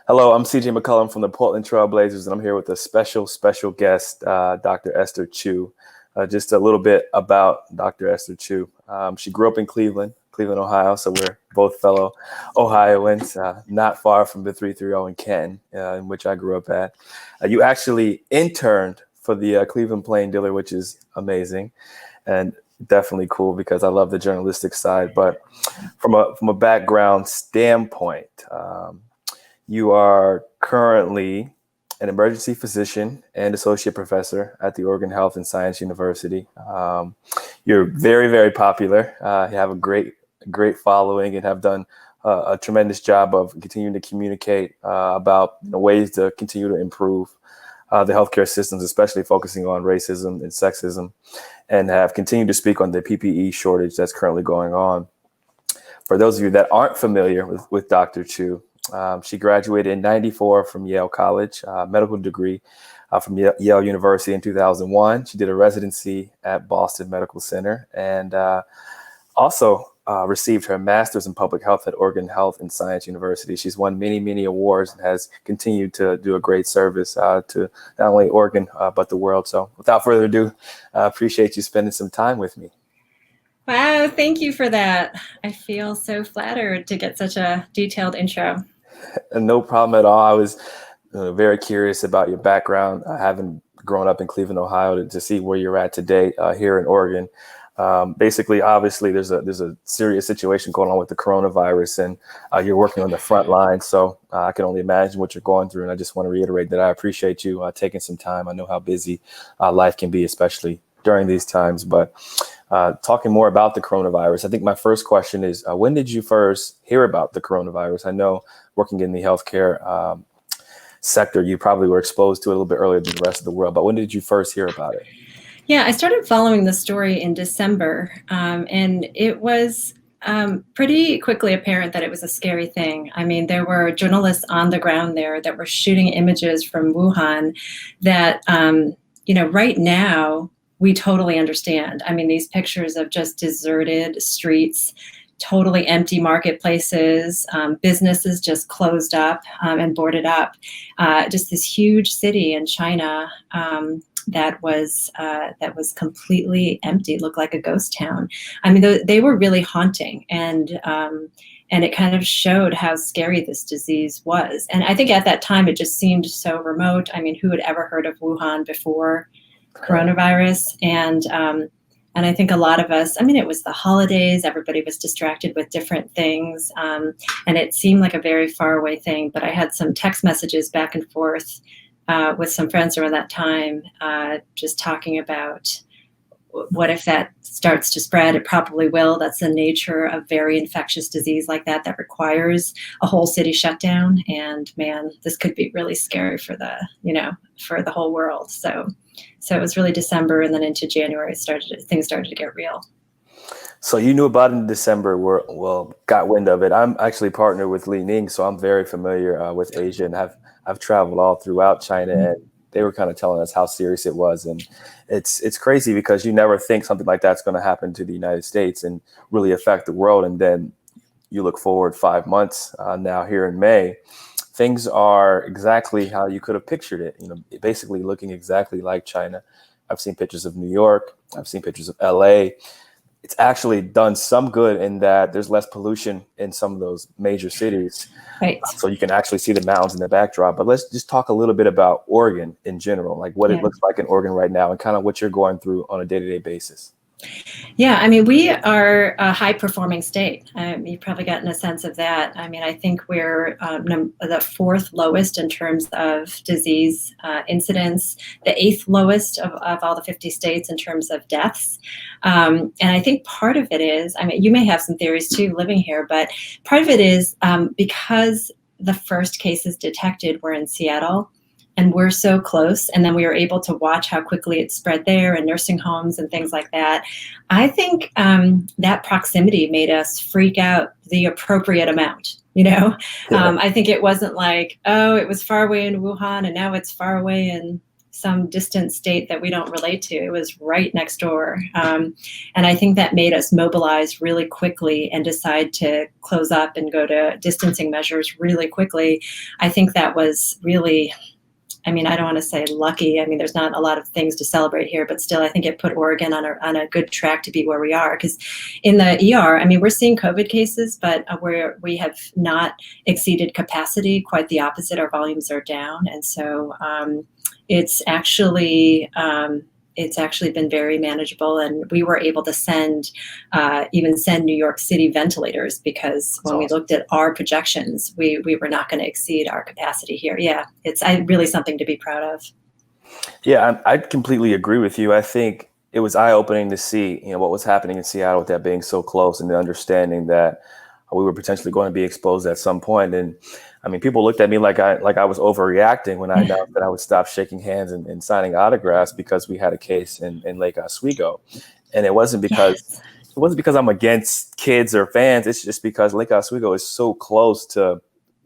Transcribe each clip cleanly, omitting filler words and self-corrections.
Hello, I'm CJ McCollum from the Portland Trail Blazers, and I'm here with a special guest, Dr. Esther Choo. Just a little bit about Dr. Esther Choo. She grew up in Cleveland, Ohio, so we're both fellow Ohioans, not far from the 330 in Canton, in which I grew up at. You actually interned for the Cleveland Plain Dealer, which is amazing and definitely cool because I love the journalistic side. But from a background standpoint, you are currently an emergency physician and associate professor at the Oregon Health and Science University. You're very popular. You have a great following and have done a tremendous job of continuing to communicate about ways to continue to improve the healthcare systems, especially focusing on racism and sexism, and have continued to speak on the PPE shortage that's currently going on. For those of you that aren't familiar with Dr. Choo, she graduated in '94 from Yale College, medical degree from Yale University in 2001. She did a residency at Boston Medical Center and also received her master's in public health at Oregon Health and Science University. She's won many awards and has continued to do a great service to not only Oregon, but the world. So without further ado, I appreciate you spending some time with me. Wow, thank you for that. I feel so flattered to get such a detailed intro. No problem at all. I was very curious about your background. I haven't grown up in Cleveland, Ohio, to see where you're at today here in Oregon. Basically, obviously, there's a serious situation going on with the coronavirus, and you're working on the front line. So I can only imagine what you're going through. And I just want to reiterate that I appreciate you taking some time. I know how busy life can be, especially during these times. But talking more about the coronavirus, I think my first question is, when did you first hear about the coronavirus? I know working in the healthcare sector, you probably were exposed to it a little bit earlier than the rest of the world. But when did you first hear about it? Yeah, I started following the story in December, and it was pretty quickly apparent that it was a scary thing. I mean, there were journalists on the ground there that were shooting images from Wuhan that, right now we totally understand. I mean, these pictures of just deserted streets, totally empty marketplaces, businesses just closed up and boarded up. Just this huge city in China that was completely empty, looked like a ghost town. I mean, they were really haunting, and it kind of showed how scary this disease was. And I think at that time it just seemed so remote. I mean, who had ever heard of Wuhan before coronavirus? And I think a lot of us, I mean, it was the holidays, everybody was distracted with different things, and it seemed like a very far away thing. But I had some text messages back and forth with some friends around that time, just talking about what if that starts to spread? It probably will. That's the nature of very infectious disease like that requires a whole city shutdown. And man, this could be really scary for the whole world. So it was really December, and then into January, things started to get real. So you knew about it in December, got wind of it. I'm actually partnered with Li Ning, so I'm very familiar with Asia, and I've traveled all throughout China, and they were kind of telling us how serious it was. And it's crazy because you never think something like that's going to happen to the United States and really affect the world. And then you look forward 5 months now here in May, things are exactly how you could have pictured it, basically looking exactly like China. I've seen pictures of New York. I've seen pictures of LA. It's actually done some good in that there's less pollution in some of those major cities. Right. So you can actually see the mountains in the backdrop. But let's just talk a little bit about Oregon in general, like what it looks like in Oregon right now and kind of what you're going through on a day-to-day basis. Yeah, I mean, we are a high-performing state. You've probably gotten a sense of that. I mean, I think we're the fourth lowest in terms of disease incidence, the eighth lowest of all the 50 states in terms of deaths. And I think part of it is, I mean, you may have some theories too living here, but part of it is because the first cases detected were in Seattle, and we're so close, and then we were able to watch how quickly it spread there and nursing homes and things like that. I think that proximity made us freak out the appropriate amount. I think it wasn't like, oh, it was far away in Wuhan and now it's far away in some distant state that we don't relate to. It was right next door. And I think that made us mobilize really quickly and decide to close up and go to distancing measures really quickly. I think that was really, I mean, I don't want to say lucky. I mean, there's not a lot of things to celebrate here, but still, I think it put Oregon on a good track to be where we are. Because in the ER, I mean, we're seeing COVID cases, but we have not exceeded capacity. Quite the opposite. Our volumes are down, and so it's actually been very manageable, and we were able to even send New York City ventilators, because when we looked at our projections, we were not going to exceed our capacity here. Yeah, it's really something to be proud of. Yeah, I completely agree with you. I think it was eye-opening to see, what was happening in Seattle with that being so close, and the understanding that we were potentially going to be exposed at some point. And I mean, people looked at me like I was overreacting when I announced that I would stop shaking hands and signing autographs because we had a case in Lake Oswego. And it wasn't because I'm against kids or fans. It's just because Lake Oswego is so close to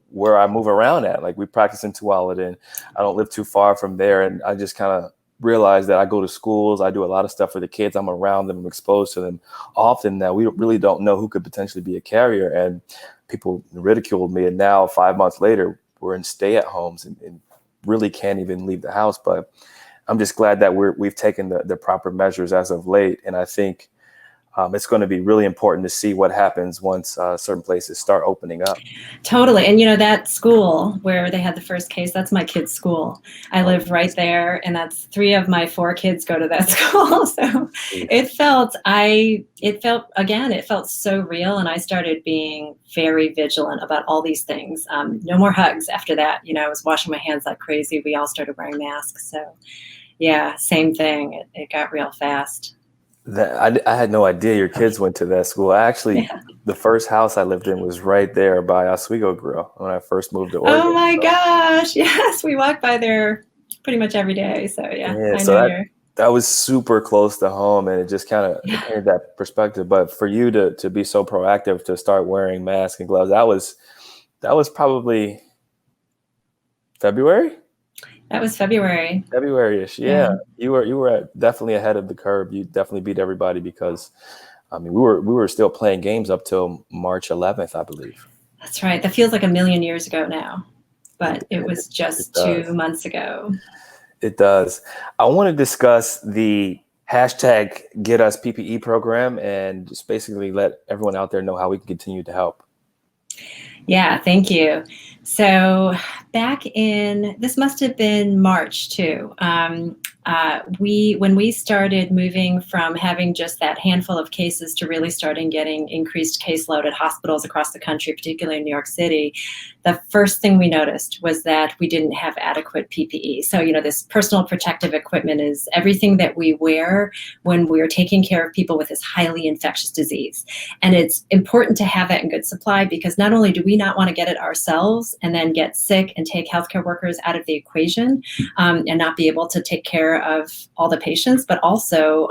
where I move around at. Like, we practice in Tualatin. I don't live too far from there. And I just kind of realized that I go to schools. I do a lot of stuff for the kids. I'm around them. I'm exposed to them often, that we really don't know who could potentially be a carrier. And people ridiculed me. And now 5 months later, we're in stay-at-homes and really can't even leave the house. But I'm just glad that we've taken the proper measures as of late. And I think it's going to be really important to see what happens once certain places start opening up. Totally. And, that school where they had the first case, that's my kid's school. I live right there, and that's 3 of my 4 kids go to that school. So it felt so real. And I started being very vigilant about all these things. No more hugs after that. I was washing my hands like crazy. We all started wearing masks. So yeah, same thing. It got real fast. I had no idea your kids went to that school. The first house I lived in was right there by Oswego Grill when I first moved to Oregon. Oh my gosh. Yes. We walk by there pretty much every day. So yeah, I know that was super close to home, and it just kind of painted that perspective. But for you to be so proactive, to start wearing masks and gloves, that was probably February? That was February. February-ish, yeah. You were definitely ahead of the curve. You definitely beat everybody, because I mean, we were still playing games up till March 11th, I believe. That's right. That feels like a million years ago now, but it was just 2 months ago. It does. I want to discuss the hashtag Get Us PPE program, and just basically let everyone out there know how we can continue to help. Yeah, thank you. So this must have been March too. When we started moving from having just that handful of cases to really starting getting increased caseload at hospitals across the country, particularly in New York City, the first thing we noticed was that we didn't have adequate PPE. So, this personal protective equipment is everything that we wear when we're taking care of people with this highly infectious disease. And it's important to have that in good supply, because not only do we not want to get it ourselves and then get sick and take healthcare workers out of the equation, and not be able to take care of all the patients, but also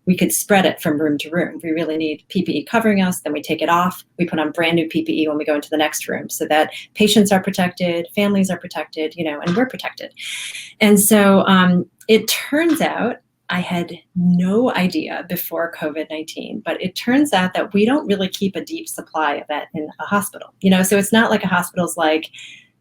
we could spread it from room to room. We really need PPE covering us, then we take it off. We put on brand new PPE when we go into the next room, so that patients are protected, families are protected, and we're protected. And so it turns out, I had no idea before COVID-19, but it turns out that we don't really keep a deep supply of that in a hospital. So it's not like a hospital's like,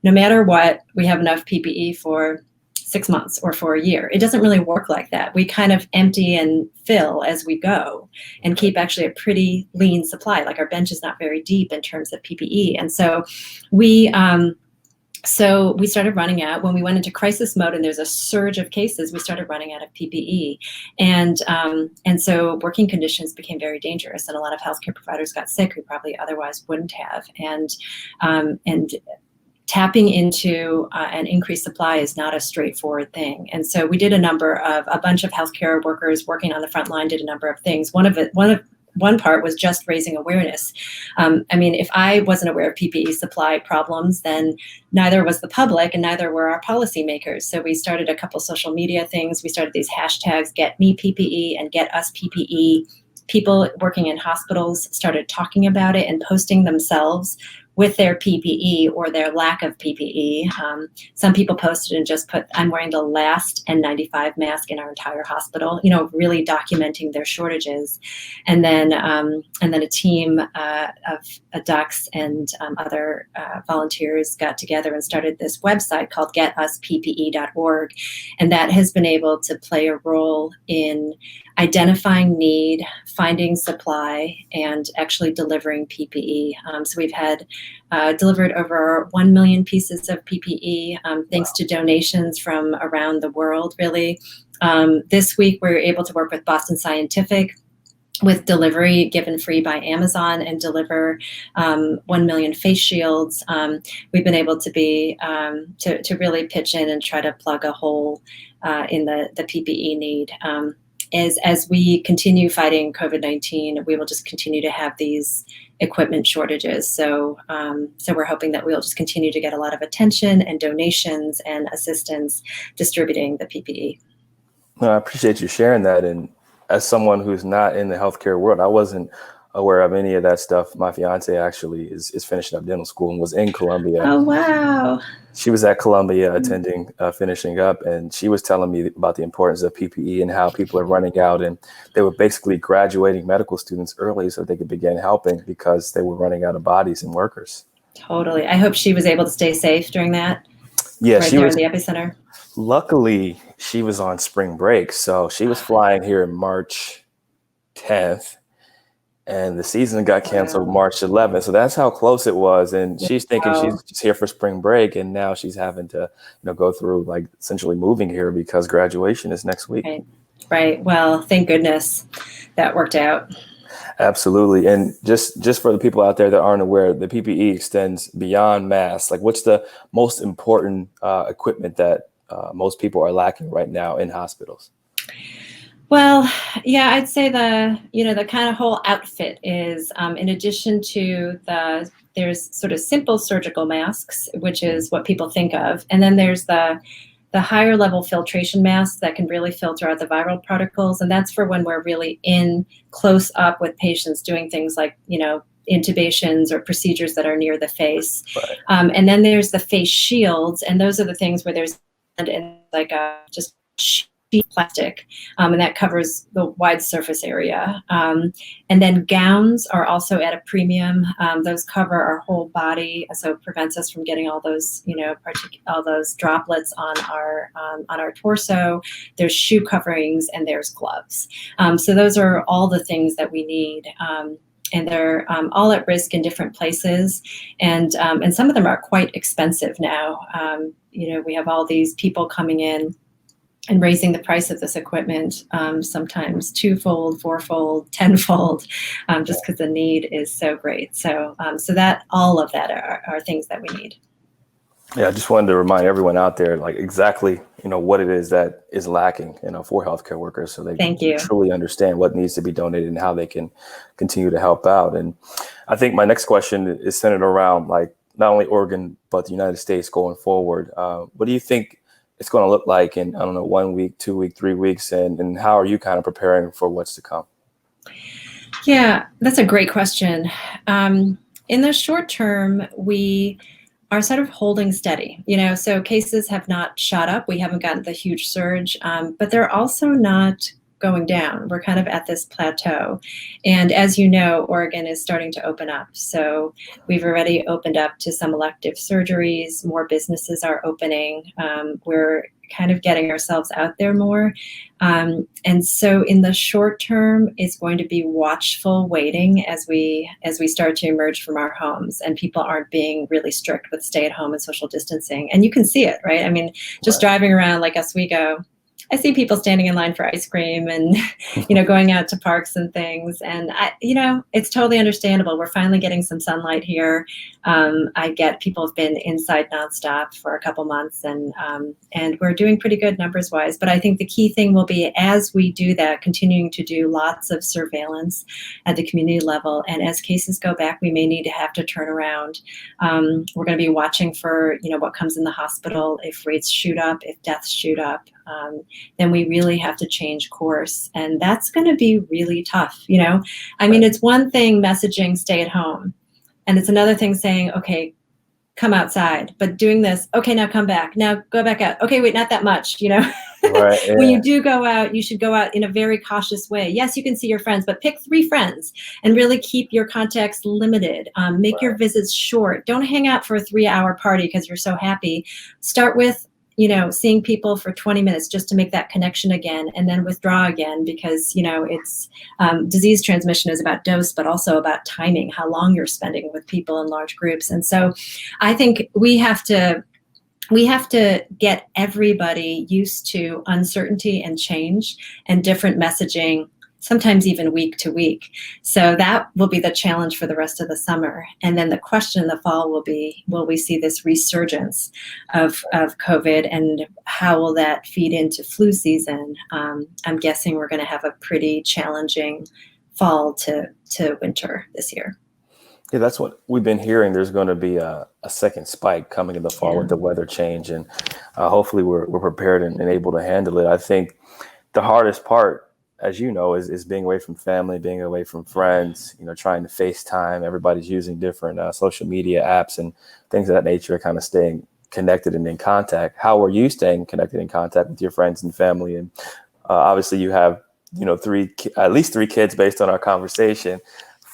no matter what, we have enough PPE for 6 months or for a year. It doesn't really work like that. We kind of empty and fill as we go, and keep actually a pretty lean supply. Like, our bench is not very deep in terms of PPE. And so we started running out. When we went into crisis mode and there's a surge of cases, we started running out of PPE. And so working conditions became very dangerous, and a lot of healthcare providers got sick who probably otherwise wouldn't have. And tapping into an increased supply is not a straightforward thing. And so we did a bunch of healthcare workers working on the front line did a number of things. One part was just raising awareness. If I wasn't aware of PPE supply problems, then neither was the public, and neither were our policymakers. So we started a couple social media things. We started these hashtags, Get Me PPE and Get Us PPE. People working in hospitals started talking about it and posting themselves with their PPE or their lack of PPE. Some people posted and just put, I'm wearing the last N95 mask in our entire hospital, really documenting their shortages. And then a team of docs and other volunteers got together and started this website called getusppe.org. And that has been able to play a role in identifying need, finding supply, and actually delivering PPE. So we've had delivered over 1 million pieces of PPE, thanks to donations from around the world, really. This week, we were able to work with Boston Scientific with delivery given free by Amazon and deliver 1 million face shields. We've been able to be to really pitch in and try to plug a hole in the PPE need. As we continue fighting COVID-19, we will just continue to have these equipment shortages. So we're hoping that we'll just continue to get a lot of attention and donations and assistance distributing the PPE. No, I appreciate you sharing that. And as someone who's not in the healthcare world, I wasn't aware of any of that stuff. My fiance actually is finishing up dental school and was in Columbia. Oh, wow. She was at Columbia attending, finishing up, and she was telling me about the importance of PPE and how people are running out, and they were basically graduating medical students early so they could begin helping because they were running out of bodies and workers. Totally. I hope she was able to stay safe during that. Yeah, right she there was. in the epicenter. Luckily, she was on spring break, so she was flying here in March 10th. And the season got canceled March 11th. So that's how close it was. And she's thinking she's just here for spring break. And now she's having to, go through like essentially moving here because graduation is next week. Right. Well, thank goodness that worked out. Absolutely. And just for the people out there that aren't aware, the PPE extends beyond masks. Like, what's the most important equipment that most people are lacking right now in hospitals? Well, yeah, I'd say the kind of whole outfit is, in addition to there's sort of simple surgical masks, which is what people think of. And then there's the higher level filtration masks that can really filter out the viral particles. And that's for when we're really in close up with patients doing things like, intubations or procedures that are near the face. Right. And then there's the face shields. And those are the things where there's like just plastic, and that covers the wide surface area. And then gowns are also at a premium. Those cover our whole body, so it prevents us from getting all those, all those droplets on our torso. There's shoe coverings and there's gloves. So those are all the things that we need. And they're all at risk in different places, and some of them are quite expensive now. We have all these people coming in and raising the price of this equipment, sometimes twofold, fourfold, tenfold, just because the need is so great. So that all of that are things that we need. Yeah, I just wanted to remind everyone out there, like exactly, what it is that is lacking, for healthcare workers, so they can truly understand what needs to be donated and how they can continue to help out. And I think my next question is centered around like not only Oregon but the United States going forward. What do you think it's going to look like in, 1 week, 2 weeks, 3 weeks, and how are you kind of preparing for what's to come? Yeah, that's a great question. In the short term, we are sort of holding steady, so cases have not shot up. We haven't gotten the huge surge, but they're also not going down. We're kind of at this plateau. And as you know, Oregon is starting to open up. So we've already opened up to some elective surgeries. More businesses are opening. We're kind of getting ourselves out there more. And so in the short term, it's going to be watchful waiting as we start to emerge from our homes and people aren't being really strict with stay at home and social distancing. And you can see it, right? I mean, just driving around like Oswego, I see people standing in line for ice cream and, going out to parks and things. And, it's totally understandable. We're finally getting some sunlight here. I get people have been inside nonstop for a couple months and we're doing pretty good numbers wise. But I think the key thing will be as we do that, continuing to do lots of surveillance at the community level. And as cases go back, we may need to have to turn around. We're going to be watching for, what comes in the hospital. If rates shoot up, if deaths shoot up, then we really have to change course. And that's going to be really tough. I mean, it's one thing messaging stay at home. And it's another thing saying, okay, come outside, but doing this, okay, now come back, now go back out. Okay, wait, not that much, you know. Right. Yeah. When you do go out, you should go out in a very cautious way. Yes, you can see your friends, but pick 3 friends and really keep your contacts limited. Make your visits short. Don't hang out for a 3-hour party because you're so happy. Start with, you know, seeing people for 20 minutes just to make that connection again, and then withdraw again, because, you know, it's disease transmission is about dose, but also about timing, how long you're spending with people in large groups. And so I think we have to get everybody used to uncertainty and change and different messaging, sometimes even week to week. So that will be the challenge for the rest of the summer. And then the question in the fall will be, will we see this resurgence of COVID, and how will that feed into flu season? I'm guessing we're going to have a pretty challenging fall to winter this year. Yeah, that's what we've been hearing. There's going to be a second spike coming in the fall with the weather change, and hopefully we're prepared and able to handle it. I think the hardest part, as you know, is being away from family, being away from friends, you know, trying to FaceTime. Everybody's using different social media apps and things of that nature, kind of staying connected and in contact. How are you staying connected in contact with your friends and family? And obviously you have, you know, at least three kids based on our conversation.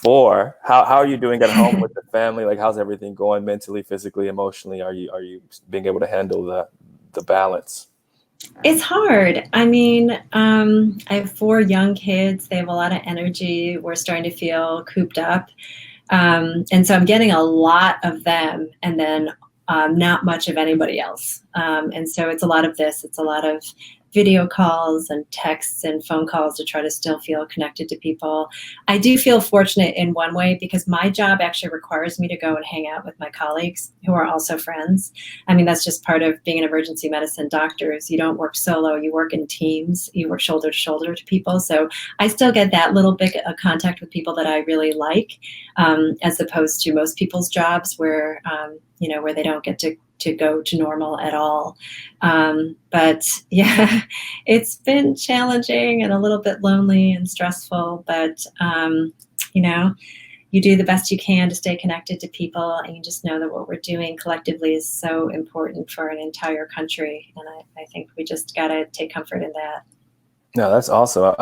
4, how are you doing at home with the family? Like, how's everything going mentally, physically, emotionally? Are you being able to handle the balance? It's hard. I mean, I have 4 young kids. They have a lot of energy. We're starting to feel cooped up. And so I'm getting a lot of them, and then not much of anybody else. And so it's a lot of this. It's a lot of video calls and texts and phone calls to try to still feel connected to people. I do feel fortunate in one way, because my job actually requires me to go and hang out with my colleagues who are also friends. I mean, that's just part of being an emergency medicine doctor. Is you don't work solo, you work in teams, you work shoulder to shoulder to people. So I still get that little bit of contact with people that I really like, as opposed to most people's jobs where, you know, where they don't get to go to normal at all. But yeah, it's been challenging and a little bit lonely and stressful, but you know, you do the best you can to stay connected to people, and you just know that what we're doing collectively is so important for an entire country. And I think we just got to take comfort in that. No, that's awesome.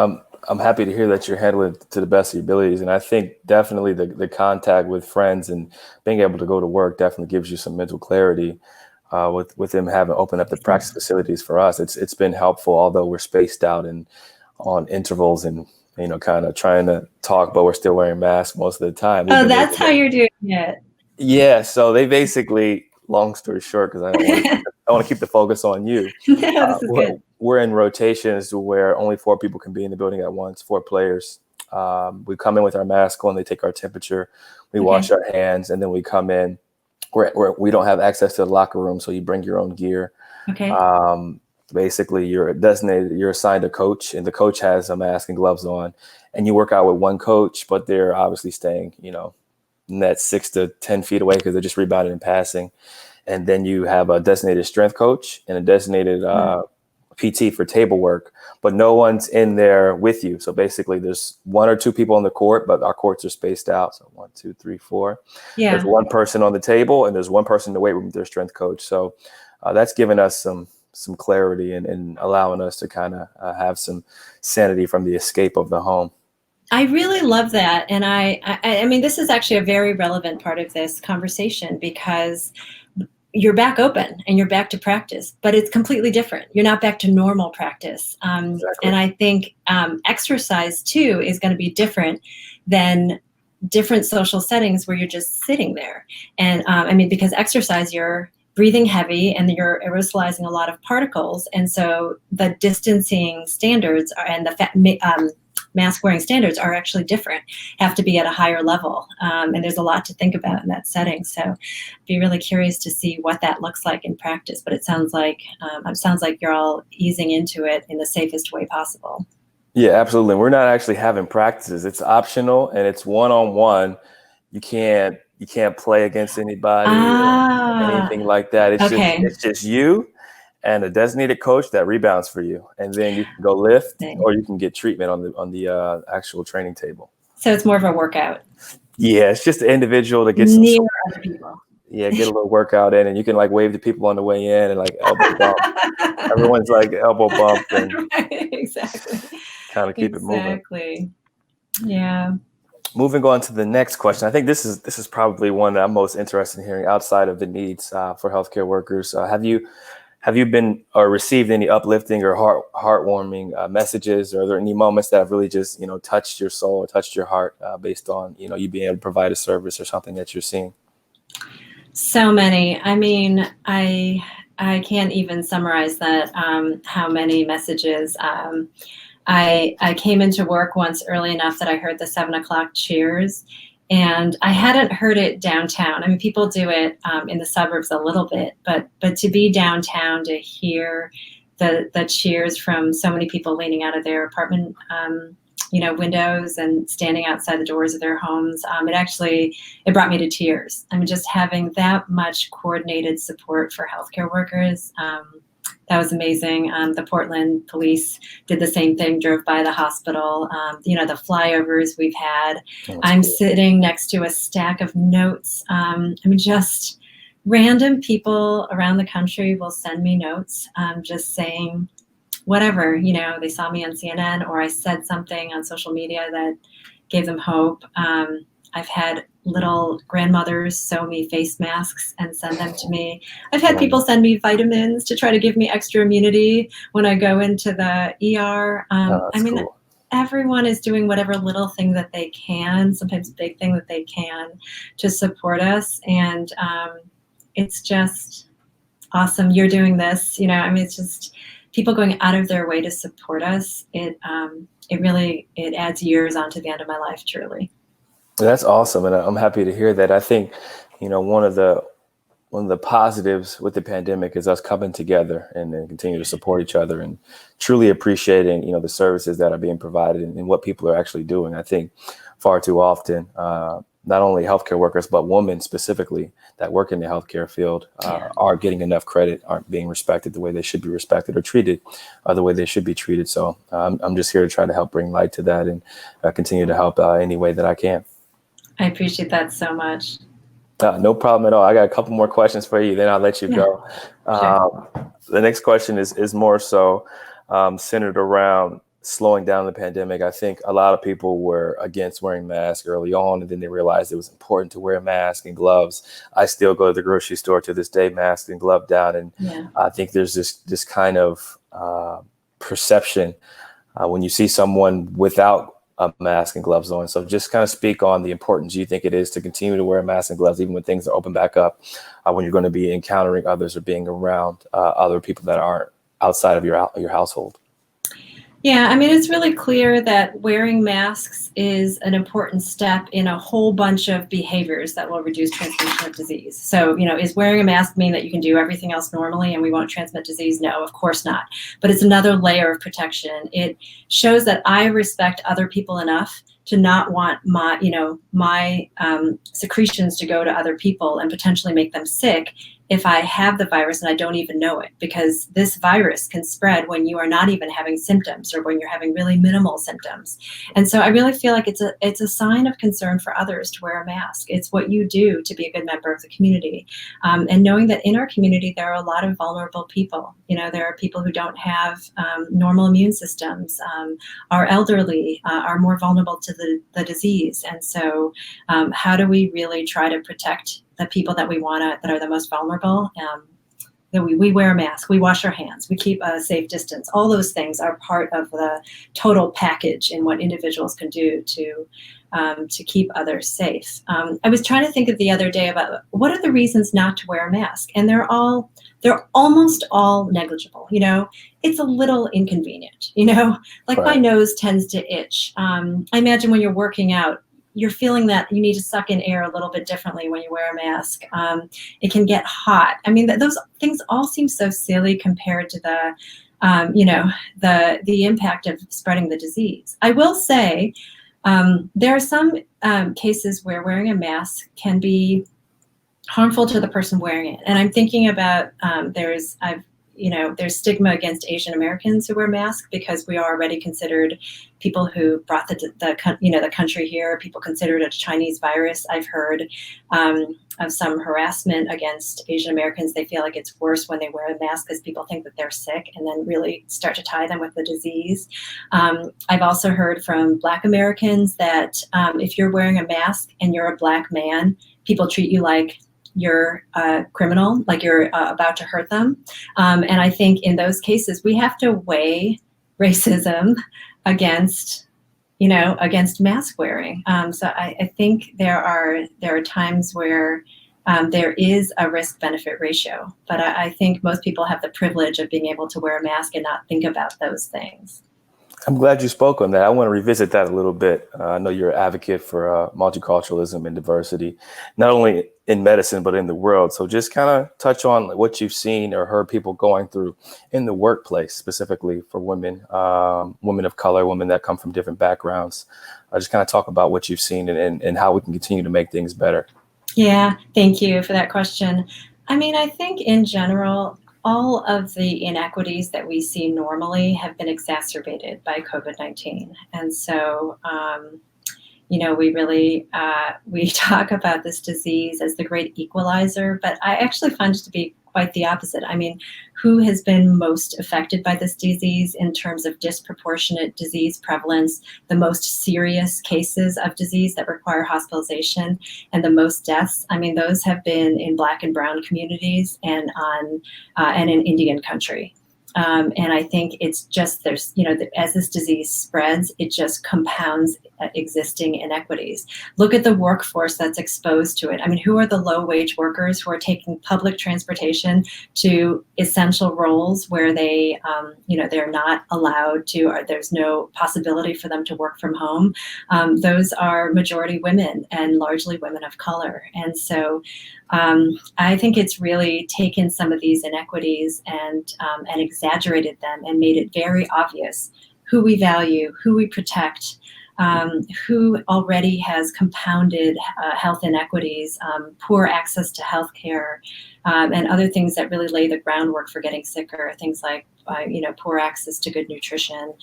I'm happy to hear that you're handling it to the best of your abilities. And I think definitely the contact with friends and being able to go to work definitely gives you some mental clarity. With them having opened up the practice facilities for us, it's been helpful, although we're spaced out and on intervals and, you know, kind of trying to talk, but we're still wearing masks most of the time. Oh, that's how you're doing it. Yeah. So they basically, long story short, because I want to keep the focus on you. No, this is good. We're in rotations where only 4 people can be in the building at once, 4 players. We come in with our mask on, they take our temperature, we wash our hands, and then we come in. We don't have access to the locker room, so you bring your own gear. Okay. Basically, you're assigned a coach, and the coach has a mask and gloves on, and you work out with one coach, but they're obviously staying, you know, net 6 to 10 feet away because they're just rebounding and passing. And then you have a designated strength coach and a designated PT for table work, but no one's in there with you. So basically there's 1 or 2 people on the court, but our courts are spaced out. So 1, 2, 3, 4. Yeah. There's 1 person on the table, and there's 1 person in the weight room with their strength coach. So that's given us some clarity and allowing us to kind of have some sanity from the escape of the home. I really love that. And I mean, this is actually a very relevant part of this conversation, because you're back open and you're back to practice, but it's completely different. You're not back to normal practice. Exactly. And I think exercise too is going to be different than different social settings where you're just sitting there. And I mean, because exercise, you're breathing heavy and you're aerosolizing a lot of particles. And so the distancing standards and the mask wearing standards are actually different, have to be at a higher level. And there's a lot to think about in that setting. So I'd be really curious to see what that looks like in practice. But it sounds like you're all easing into it in the safest way possible. Yeah, absolutely. We're not actually having practices. It's optional and it's one-on-one. You can't play against anybody or anything like that. It's just you and a designated coach that rebounds for you, and then you can go lift or you can get treatment on the actual training table. So it's more of a workout. Yeah, it's just the individual to get some near sort. other people. Yeah, get a little workout in, and you can like wave to people on the way in and like elbow bump. Everyone's like elbow bump and Right, exactly. kind of keep it moving. Exactly. Yeah. Moving on to the next question, I think this is probably one that I'm most interested in hearing outside of the needs for healthcare workers. Have you been or received any uplifting or heartwarming messages, or are there any moments that have really just touched your soul or touched your heart based on you being able to provide a service or something that you're seeing? So many. I mean, I can't even summarize that. How many messages. I came into work once early enough that I heard the 7 o'clock cheers, and I hadn't heard it downtown. I mean, people do it in the suburbs a little bit, but to be downtown to hear the cheers from so many people leaning out of their apartment windows and standing outside the doors of their homes, it brought me to tears. I mean, just having that much coordinated support for healthcare workers. That was amazing. The Portland police did the same thing, drove by the hospital. The flyovers we've had. Oh, I'm cool. sitting next to a stack of notes. Just random people around the country will send me notes just saying whatever, they saw me on CNN or I said something on social media that gave them hope. I've had little grandmothers sew me face masks and send them to me. I've had people send me vitamins to try to give me extra immunity when I go into the ER. That's cool. Everyone is doing whatever little thing that they can, sometimes big thing that they can, to support us. And it's just awesome. You're doing this, it's just people going out of their way to support us. It adds years onto the end of my life, truly. That's awesome, and I'm happy to hear that. I think, one of the positives with the pandemic is us coming together and then continue to support each other and truly appreciating, the services that are being provided and what people are actually doing. I think far too often, not only healthcare workers, but women specifically that work in the healthcare field aren't getting enough credit, aren't being respected the way they should be respected or treated the way they should be treated. So I'm just here to try to help bring light to that and continue to help any way that I can. I appreciate that so much. No problem at all. I got a couple more questions for you, then I'll let you go. Sure. The next question is more so centered around slowing down the pandemic. I think a lot of people were against wearing masks early on, and then they realized it was important to wear a mask and gloves. I still go to the grocery store to this day, masked and gloved down. And I think there's this kind of perception when you see someone without a mask and gloves on. So just kind of speak on the importance you think it is to continue to wear a mask and gloves, even when things are open back up, when you're going to be encountering others or being around other people that aren't outside of your household. Yeah, I mean, it's really clear that wearing masks is an important step in a whole bunch of behaviors that will reduce transmission of disease. So, is wearing a mask mean that you can do everything else normally and we won't transmit disease? No, of course not. But it's another layer of protection. It shows that I respect other people enough to not want my secretions to go to other people and potentially make them sick if I have the virus and I don't even know it, because this virus can spread when you are not even having symptoms or when you're having really minimal symptoms. And so I really feel like it's a sign of concern for others to wear a mask. It's what you do to be a good member of the community. And knowing that in our community, there are a lot of vulnerable people. There are people who don't have normal immune systems, are elderly, are more vulnerable to the disease. And so how do we really try to protect the people that we that are the most vulnerable? That we wear a mask, we wash our hands, we keep a safe distance. All those things are part of the total package in what individuals can do to keep others safe. I was trying to think of the other day about what are the reasons not to wear a mask, and they're almost all negligible. It's a little inconvenient. Like Right. my nose tends to itch. I imagine when you're working out, you're feeling that you need to suck in air a little bit differently when you wear a mask. It can get hot. I mean, those things all seem so silly compared to the impact of spreading the disease. I will say there are some cases where wearing a mask can be harmful to the person wearing it. And I'm thinking about there's stigma against Asian Americans who wear masks because we are already considered people who brought the country here. People consider it a Chinese virus. I've heard of some harassment against Asian Americans. They feel like it's worse when they wear a mask because people think that they're sick and then really start to tie them with the disease. I've also heard from Black Americans that if you're wearing a mask and you're a Black man, people treat you like you're a criminal, like you're about to hurt them. And I think in those cases, we have to weigh racism against mask wearing. So I think there are times where there is a risk-benefit ratio, but I think most people have the privilege of being able to wear a mask and not think about those things. I'm glad you spoke on that. I want to revisit that a little bit. I know you're an advocate for multiculturalism and diversity, not only in medicine, but in the world. So just kind of touch on what you've seen or heard people going through in the workplace, specifically for women, women of color, women that come from different backgrounds. Just kind of talk about what you've seen and how we can continue to make things better. Yeah, thank you for that question. I mean, I think in general, all of the inequities that we see normally have been exacerbated by COVID-19. And so, we really, we talk about this disease as the great equalizer, but I actually find it to be quite the opposite. I mean, who has been most affected by this disease in terms of disproportionate disease prevalence, the most serious cases of disease that require hospitalization, and the most deaths? I mean, those have been in Black and brown communities and in Indian country. And I think it's just as this disease spreads, it just compounds existing inequities. Look at the workforce that's exposed to it. I mean, who are the low wage workers who are taking public transportation to essential roles where they, they're not allowed to, or there's no possibility for them to work from home? Those are majority women and largely women of color. And so I think it's really taken some of these inequities and exaggerated them and made it very obvious who we value, who we protect, who already has compounded health inequities, poor access to health care, and other things that really lay the groundwork for getting sicker, things like poor access to good nutrition,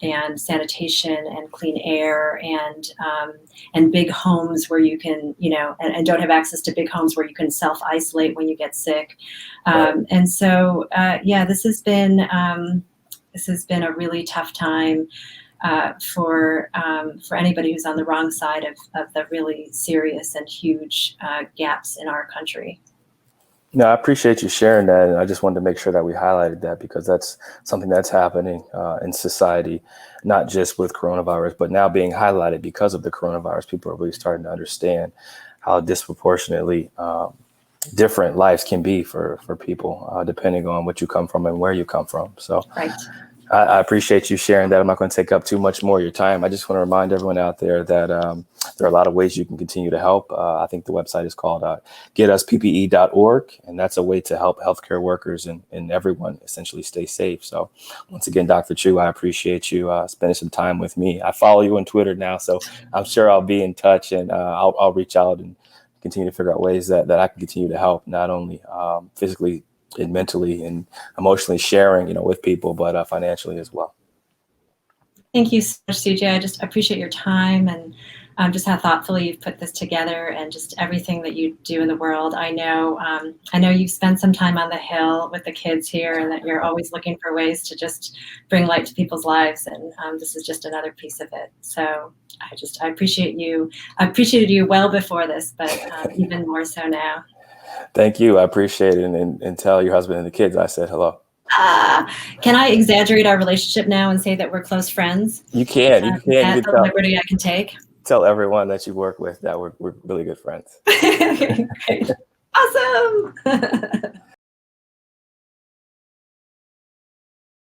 and sanitation and clean air, and big homes where you can, and don't have access to big homes where you can self-isolate when you get sick. And so, this has been a really tough time for anybody who's on the wrong side of the really serious and huge gaps in our country. No, I appreciate you sharing that. And I just wanted to make sure that we highlighted that because that's something that's happening in society, not just with coronavirus, but now being highlighted because of the coronavirus. People are really starting to understand how disproportionately different lives can be for people, depending on what you come from and where you come from. So right. I appreciate you sharing that. I'm not going to take up too much more of your time. I just want to remind everyone out there that there are a lot of ways you can continue to help. I think the website is called getusppe.org, and that's a way to help healthcare workers and everyone essentially stay safe. So once again, Dr. Choo, I appreciate you spending some time with me. I follow you on Twitter now, so I'm sure I'll be in touch, and I'll reach out and continue to figure out ways that I can continue to help, not only physically and mentally and emotionally sharing, with people, but financially as well. Thank you so much, CJ. I just appreciate your time and just how thoughtfully you've put this together and just everything that you do in the world. I know you've spent some time on the Hill with the kids here and that you're always looking for ways to just bring light to people's lives. And this is just another piece of it. So I appreciate you. I appreciated you well before this, but even more so now. Thank you. I appreciate it. And tell your husband and the kids I said hello. Can I exaggerate our relationship now and say that we're close friends? You can. You can the liberty I can take. Tell everyone that you work with that we're really good friends. Okay, great. Awesome.